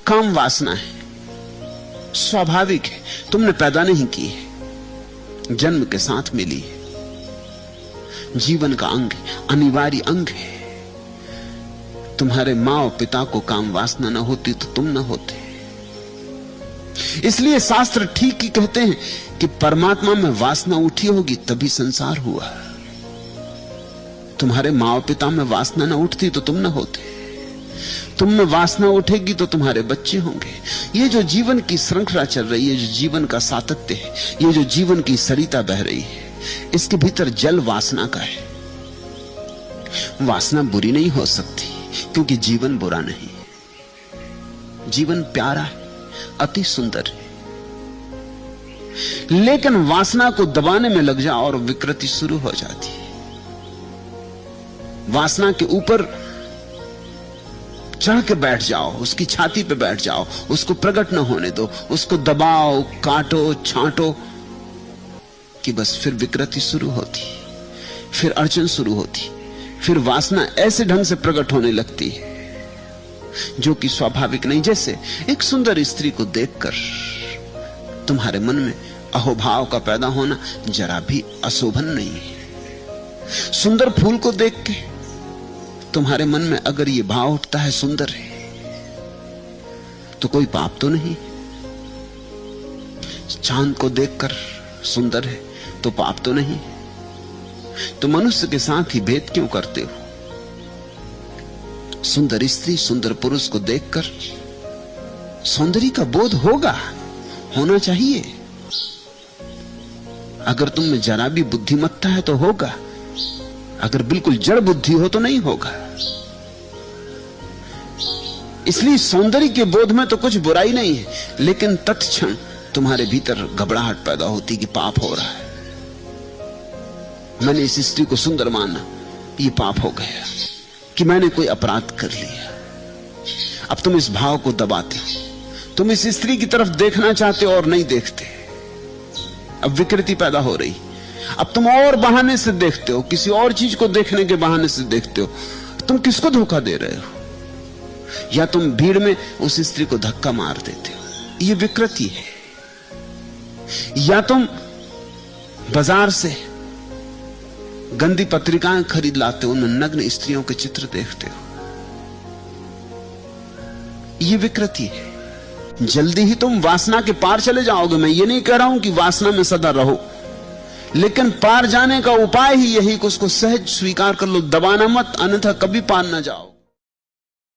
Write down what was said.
काम वासना है, स्वाभाविक है, तुमने पैदा नहीं की है, जन्म के साथ मिली है, जीवन का अंग है, अनिवार्य अंग है। तुम्हारे मां और पिता को काम वासना न होती तो तुम न होते। इसलिए शास्त्र ठीक ही कहते हैं कि परमात्मा में वासना उठी होगी तभी संसार हुआ। तुम्हारे मां और पिता में वासना न उठती तो तुम न होते। तुम में वासना उठेगी तो तुम्हारे बच्चे होंगे। ये जो जीवन की श्रृंखला चल रही है, जो जीवन का सातत्य है, ये जो जीवन की सरिता बह रही है, इसके भीतर जल वासना का है। वासना बुरी नहीं हो सकती क्योंकि जीवन बुरा नहीं, जीवन प्यारा है, अति सुंदर है। लेकिन वासना को दबाने में लग जाओ और विकृति शुरू हो जाती है। वासना के ऊपर चढ़ के बैठ जाओ, उसकी छाती पे बैठ जाओ, उसको प्रकट न होने दो, उसको दबाओ, काटो, छांटो कि बस फिर विकृति शुरू होती, फिर अड़चन शुरू होती, फिर वासना ऐसे ढंग से प्रकट होने लगती है जो कि स्वाभाविक नहीं। जैसे एक सुंदर स्त्री को देखकर तुम्हारे मन में अहोभाव का पैदा होना जरा भी अशोभन नहीं है। सुंदर फूल को देख के तुम्हारे मन में अगर ये भाव उठता है सुंदर है, तो कोई पाप तो नहीं। चांद को देखकर सुंदर है तो पाप तो नहीं। तो मनुष्य के साथ ही भेद क्यों करते हो? सुंदर स्त्री, सुंदर पुरुष को देखकर सौंदर्य का बोध होगा, होना चाहिए। अगर तुम में जरा भी बुद्धिमत्ता है तो होगा, अगर बिल्कुल जड़ बुद्धि हो तो नहीं होगा। इसलिए सौंदर्य के बोध में तो कुछ बुराई नहीं है, लेकिन तत्क्षण तुम्हारे भीतर घबराहट पैदा होती कि पाप हो रहा है। मैंने इस स्त्री को सुंदर माना, ये पाप हो गया कि मैंने कोई अपराध कर लिया। अब तुम इस भाव को दबाते हो, तुम इस स्त्री की तरफ देखना चाहते हो और नहीं देखते। अब विकृति पैदा हो रही। अब तुम और बहाने से देखते हो, किसी और चीज को देखने के बहाने से देखते हो। तुम किसको धोखा दे रहे हो? या तुम भीड़ में उस स्त्री को धक्का मार देते हो, ये विकृति है। या तुम बाजार से गंदी पत्रिकाएं खरीद लाते हो, उनमें नग्न स्त्रियों के चित्र देखते हो, ये विकृति है। जल्दी ही तुम वासना के पार चले जाओगे। मैं ये नहीं कह रहा हूं कि वासना में सदा रहो, लेकिन पार जाने का उपाय ही यही कि उसको सहज स्वीकार कर लो, दबाना मत, अन्यथा कभी पार ना जाओ।